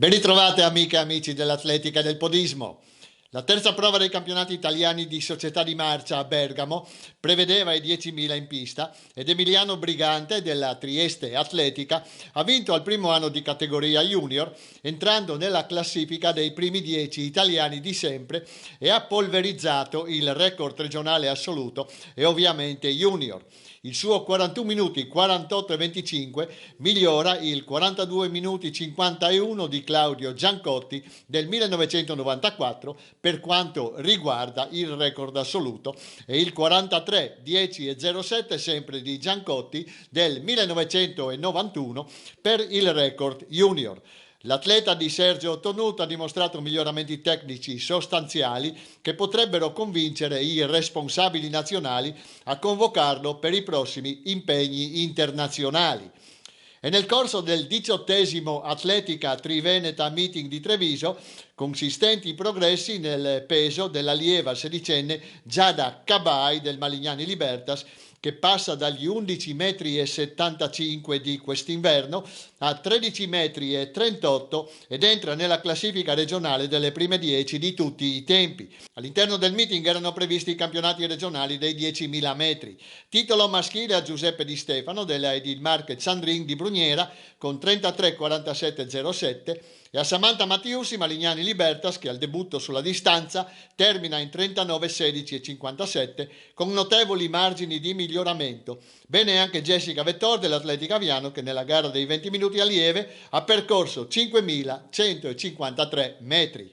Ben ritrovate amiche e amici dell'atletica e del podismo. La terza prova dei campionati italiani di società di marcia a Bergamo prevedeva i 10.000 in pista ed Emiliano Brigante della Trieste Atletica ha vinto al primo anno di categoria junior, entrando nella classifica dei primi 10 italiani di sempre e ha polverizzato il record regionale assoluto e ovviamente junior. Il suo 41 minuti 48 e 25 migliora il 42 minuti 51 di Claudio Giancotti del 1994 per quanto riguarda il record assoluto e il 43 10 e 07 sempre di Giancotti del 1991 per il record junior. L'atleta di Sergio Tonuto ha dimostrato miglioramenti tecnici sostanziali che potrebbero convincere i responsabili nazionali a convocarlo per i prossimi impegni internazionali. E nel corso del 18° Atletica Triveneta Meeting di Treviso, consistenti progressi nel peso dell'allieva sedicenne Giada Cabai del Malignani Libertas, che passa dagli 11,75 m di quest'inverno a 13,38 m ed entra nella classifica regionale delle prime 10 di tutti i tempi. All'interno del meeting erano previsti i campionati regionali dei 10.000 metri. Titolo maschile a Giuseppe Di Stefano della Edilmarche Sandrin di Brugnera con 33,47,07 e a Samantha Mattiussi Malignani Libertas, che al debutto sulla distanza termina in 39,16,57 con notevoli margini di miglioramento. Bene anche Jessica Vettor dell'Atletica Aviano, che nella gara dei 20 minuti allieve ha percorso 5.153 metri.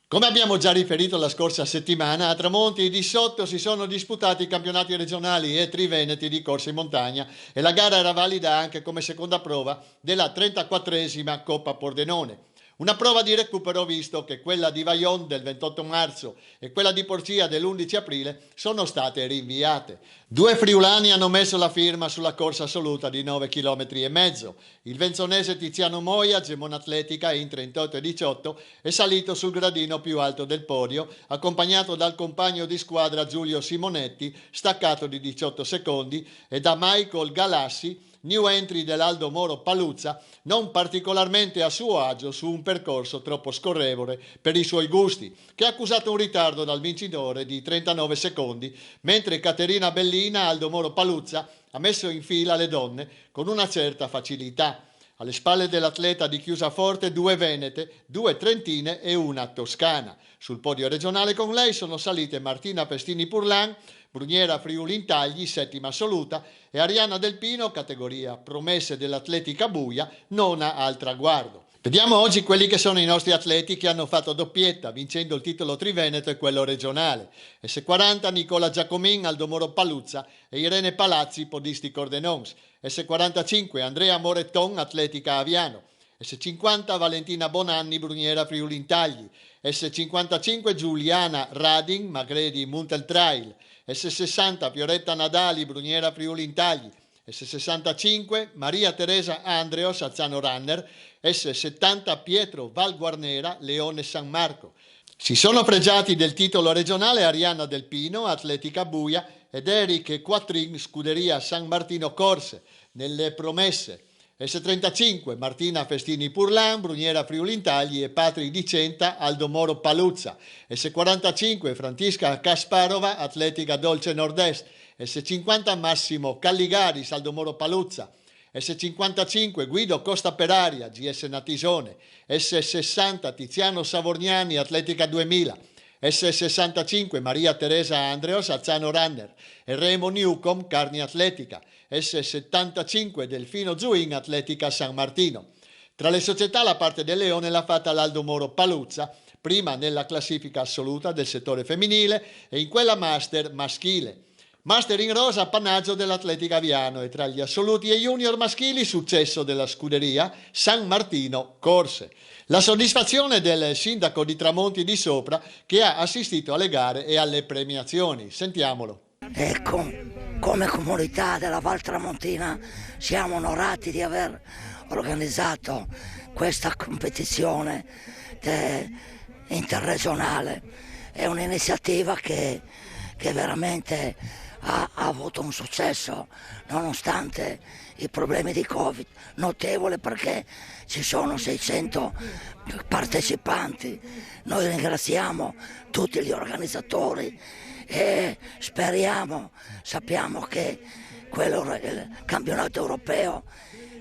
Come abbiamo già riferito la scorsa settimana, a Tramonti e di sotto si sono disputati i campionati regionali e triveneti di corsa in montagna e la gara era valida anche come seconda prova della 34esima Coppa Pordenone. Una prova di recupero visto che quella di Vajont del 28 marzo e quella di Porcia dell'11 aprile sono state rinviate. Due friulani hanno messo la firma sulla corsa assoluta di 9,5 km. Il venzonese Tiziano Moia, Gemona Atletica in 38,18, è salito sul gradino più alto del podio, accompagnato dal compagno di squadra Giulio Simonetti, staccato di 18 secondi, e da Michael Galassi, new entry dell'Aldo Moro Paluzza, non particolarmente a suo agio su un percorso troppo scorrevole per i suoi gusti, che ha accusato un ritardo dal vincitore di 39 secondi, mentre Caterina Bellina, Aldo Moro Paluzza, ha messo in fila le donne con una certa facilità. Alle spalle dell'atleta di Chiusaforte 2 venete, 2 trentine e una toscana. Sul podio regionale con lei sono salite Martina Pestini Purlan, Bruniera Friuli Intagli, settima assoluta, e Arianna Del Pino, categoria promesse dell'atletica buia, nona al traguardo. Vediamo oggi quelli che sono i nostri atleti che hanno fatto doppietta, vincendo il titolo triveneto e quello regionale. S40 Nicola Giacomin, Aldo Moro Paluzza e Irene Palazzi, podisti Cordenons. S45 Andrea Moretton, Atletica Aviano. S50 Valentina Bonanni, Bruniera Friuli Intagli. S55 Giuliana Radin, Magredi Muntel Trail. S60 Fioretta Nadali, Bruniera Friuli Intagli. S65 Maria Teresa Andreos, Azzano Runner. S70 Pietro Valguarnera, Leone San Marco. Si sono fregiati del titolo regionale Arianna Del Pino, Atletica Buia, ed Eric Quattrin, Scuderia San Martino Corse. Nelle promesse S35 Martina Festini Purlan, Bruniera Friuli Intagli e Patri Dicenta, Aldo Moro Paluzza. S45 Francisca Kasparova, Atletica Dolce Nord-Est. S50 Massimo Calligaris, Aldo Moro Paluzza. S55 Guido Costa Peraria, GS Natisone. S60 Tiziano Savorgnani, Atletica 2000. S65 Maria Teresa Andreos, Azzano Runner e Remo Newcomb, Carni Atletica. S75 Delfino Zuin, Atletica San Martino. Tra le società la parte del Leone l'ha fatta l'Aldo Moro Paluzza, prima nella classifica assoluta del settore femminile e in quella master maschile. Master in rosa appannaggio dell'Atletica Aviano e tra gli assoluti e junior maschili successo della scuderia San Martino Corse. La soddisfazione del sindaco di Tramonti di Sopra che ha assistito alle gare e alle premiazioni. Sentiamolo. Ecco, come comunità della Val Tramontina siamo onorati di aver organizzato questa competizione interregionale. È un'iniziativa che veramente ha avuto un successo nonostante i problemi di Covid notevole, perché ci sono 600 partecipanti. Noi ringraziamo tutti gli organizzatori e sappiamo che il campionato europeo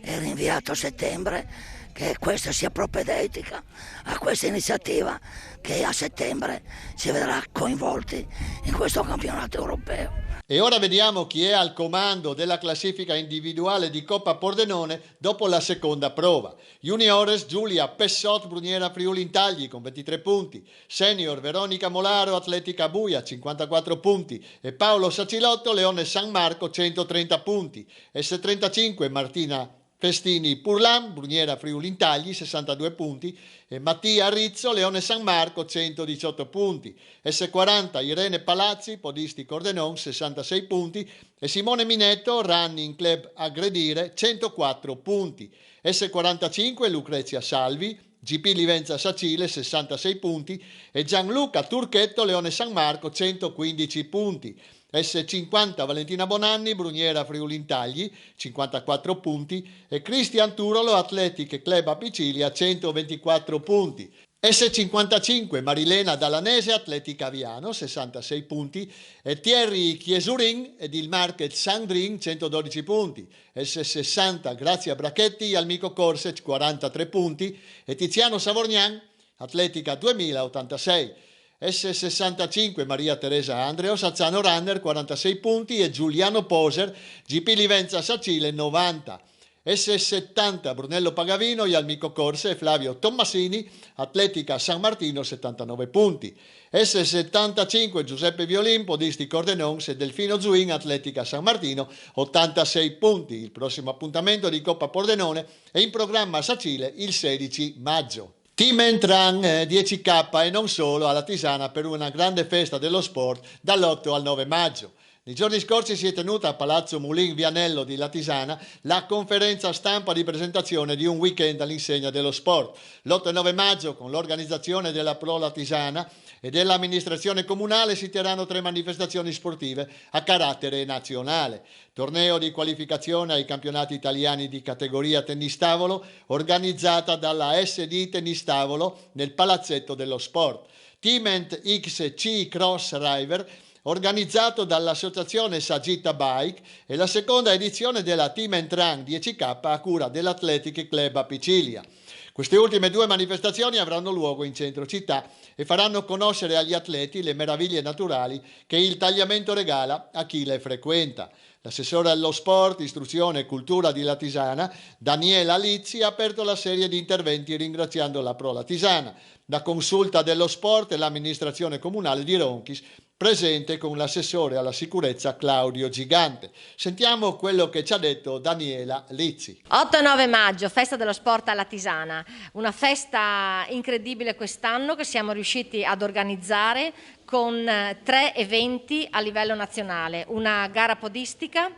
è rinviato a settembre, che questa sia propedeutica a questa iniziativa, che a settembre ci vedrà coinvolti in questo campionato europeo. E ora vediamo chi è al comando della classifica individuale di Coppa Pordenone dopo la seconda prova. Juniores Giulia Pessot Bruniera Friuli Intagli con 23 punti, Senior Veronica Molaro Atletica Buia 54 punti e Paolo Sacilotto Leone San Marco 130 punti, S35 Martina Festini Purlan, Bruniera Friuli Intagli 62 punti e Mattia Rizzo Leone San Marco 118 punti, S40 Irene Palazzi Podisti Cordenon 66 punti e Simone Minetto Running Club Aggredire 104 punti, S45 Lucrezia Salvi GP Livenza Sacile 66 punti e Gianluca Turchetto Leone San Marco 115 punti. S50 Valentina Bonanni, Bruniera Friuli Intagli, 54 punti e Cristian Turolo Athletic Club Apicilia 124 punti. S55 Marilena Dalanese Atletica Aviano 66 punti e Thierry Chiesurin ed il Market Sandrin 112 punti. S60 Grazia Brachetti Almico Corse 43 punti e Tiziano Savorgnan Atletica 2086. S65 Maria Teresa Andreo Sazzano Runner 46 punti e Giuliano Poser GP Livenza Sacile 90. S70 Brunello Pagavino Ialmico Corse e Flavio Tommasini Atletica San Martino 79 punti. S75 Giuseppe Violin Podisti Cordenons e Delfino Zuin Atletica San Martino 86 punti. Il prossimo appuntamento di Coppa Pordenone è in programma a Sacile il 16 maggio. Team Entran 10K e non solo alla Tisana per una grande festa dello sport dall'8 al 9 maggio. Nei giorni scorsi si è tenuta a Palazzo Mulin Vianello di Latisana la conferenza stampa di presentazione di un weekend all'insegna dello sport. L'8 e 9 maggio, con l'organizzazione della Pro Latisana e dell'amministrazione comunale, si terranno 3 manifestazioni sportive a carattere nazionale. Torneo di qualificazione ai campionati italiani di categoria tennis tavolo, organizzata dalla SD Tennis Tavolo nel Palazzetto dello Sport. Team XC Cross River, organizzato dall'associazione Sagitta Bike, e la seconda edizione della Team Entran 10K a cura dell'Athletic Club Apicilia. Queste ultime 2 manifestazioni avranno luogo in centro città e faranno conoscere agli atleti le meraviglie naturali che il tagliamento regala a chi le frequenta. L'assessore allo sport, istruzione e cultura di Latisana, Daniela Lizzi, ha aperto la serie di interventi ringraziando la Pro Latisana, la consulta dello sport e l'amministrazione comunale di Ronchis, presente con l'assessore alla sicurezza Claudio Gigante. Sentiamo quello che ci ha detto Daniela Lizzi. 8 e 9 maggio, festa dello sport alla Tisana, una festa incredibile quest'anno che siamo riusciti ad organizzare con 3 eventi a livello nazionale, una gara podistica,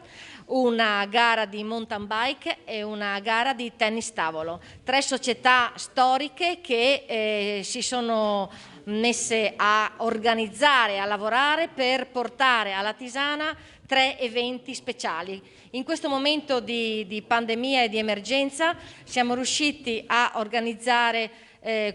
una gara di mountain bike e una gara di tennis tavolo. 3 società storiche che si sono messe a organizzare, a lavorare per portare alla Tisana 3 eventi speciali. In questo momento di pandemia e di emergenza siamo riusciti a organizzare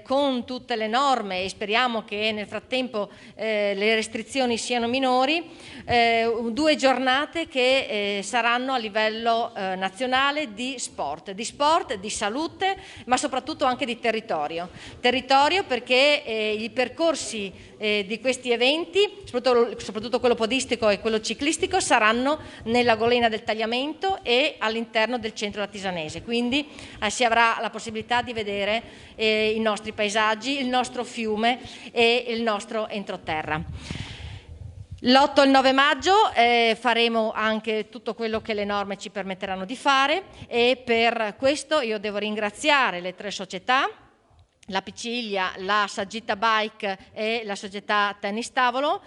con tutte le norme, e speriamo che nel frattempo le restrizioni siano minori, 2 giornate che saranno a livello nazionale di sport, di salute, ma soprattutto anche di territorio. Territorio perché i percorsi di questi eventi, soprattutto quello podistico e quello ciclistico, saranno nella Golena del Tagliamento e all'interno del centro latisanese, quindi si avrà la possibilità di vedere i nostri paesaggi, il nostro fiume e il nostro entroterra. L'8 e il 9 maggio faremo anche tutto quello che le norme ci permetteranno di fare, e per questo io devo ringraziare le 3 società, la Picilia, la Sagitta Bike e la società Tennis Tavolo,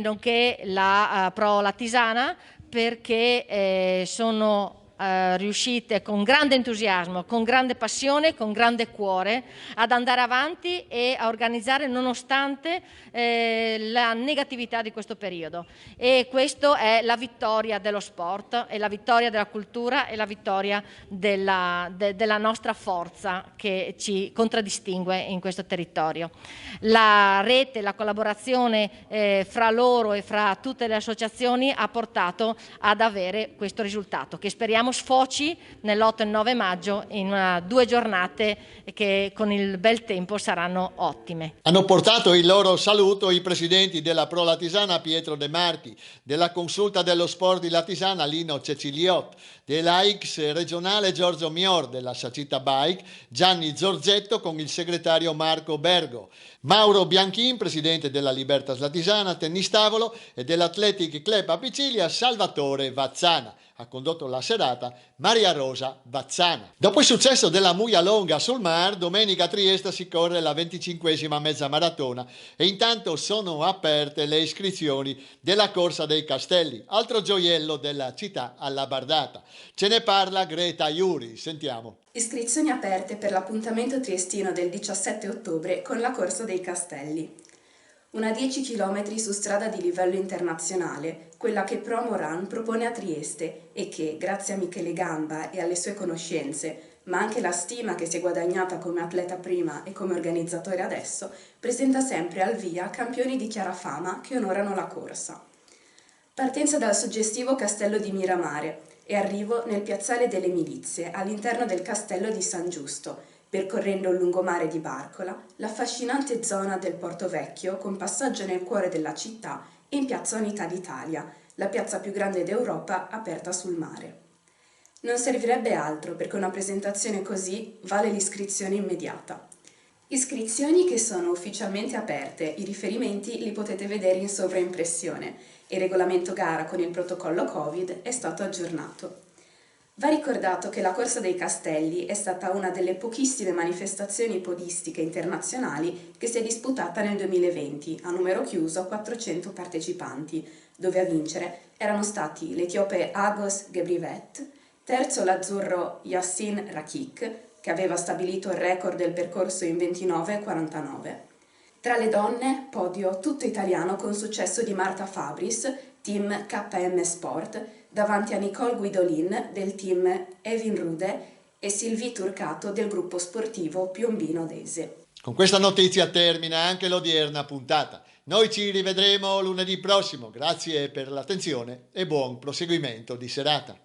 nonché la Pro Latisana, perché sono riuscite con grande entusiasmo, con grande passione, con grande cuore ad andare avanti e a organizzare nonostante la negatività di questo periodo. E questa è la vittoria dello sport, è la vittoria della cultura, è la vittoria della nostra forza che ci contraddistingue in questo territorio. La rete, la collaborazione fra loro e fra tutte le associazioni ha portato ad avere questo risultato, che speriamo sfoci nell'8 e 9 maggio in 2 giornate che con il bel tempo saranno ottime. Hanno portato il loro saluto i presidenti della Pro Latisana Pietro De Marti, della Consulta dello Sport di Latisana Lino Ceciliot, della X regionale Giorgio Mior, della Sacita Bike Gianni Zorzetto con il segretario Marco Bergo, Mauro Bianchin, presidente della Libertas Latisana Tennis Tavolo e dell'Athletic Club Apicilia Salvatore Vazzana. Ha condotto la serata Maria Rosa Vazzana. Dopo il successo della Muia Longa sul Mar, domenica a Trieste si corre la 25esima mezza maratona e intanto sono aperte le iscrizioni della Corsa dei Castelli, altro gioiello della città alla Bardata. Ce ne parla Greta Iuri, sentiamo. Iscrizioni aperte per l'appuntamento triestino del 17 ottobre con la Corsa dei Castelli. Una 10 km su strada di livello internazionale, quella che Promo Run propone a Trieste e che, grazie a Michele Gamba e alle sue conoscenze, ma anche la stima che si è guadagnata come atleta prima e come organizzatore adesso, presenta sempre al via campioni di chiara fama che onorano la corsa. Partenza dal suggestivo castello di Miramare e arrivo nel piazzale delle Milizie, all'interno del castello di San Giusto, percorrendo il lungomare di Barcola, l'affascinante zona del Porto Vecchio con passaggio nel cuore della città e in piazza Unità d'Italia, la piazza più grande d'Europa aperta sul mare. Non servirebbe altro perché una presentazione così vale l'iscrizione immediata. Iscrizioni che sono ufficialmente aperte, i riferimenti li potete vedere in sovraimpressione e il regolamento gara con il protocollo Covid è stato aggiornato. Va ricordato che la Corsa dei Castelli è stata una delle pochissime manifestazioni podistiche internazionali che si è disputata nel 2020, a numero chiuso a 400 partecipanti, dove a vincere erano stati l'etiope Agos Gebrivet, terzo l'azzurro Yassin Rakik, che aveva stabilito il record del percorso in 29,49. Tra le donne, podio tutto italiano con successo di Marta Fabris, team KM Sport, davanti a Nicole Guidolin del team Evin Rude e Sylvie Turcato del gruppo sportivo Piombino Dese. Con questa notizia termina anche l'odierna puntata. Noi ci rivedremo lunedì prossimo. Grazie per l'attenzione e buon proseguimento di serata.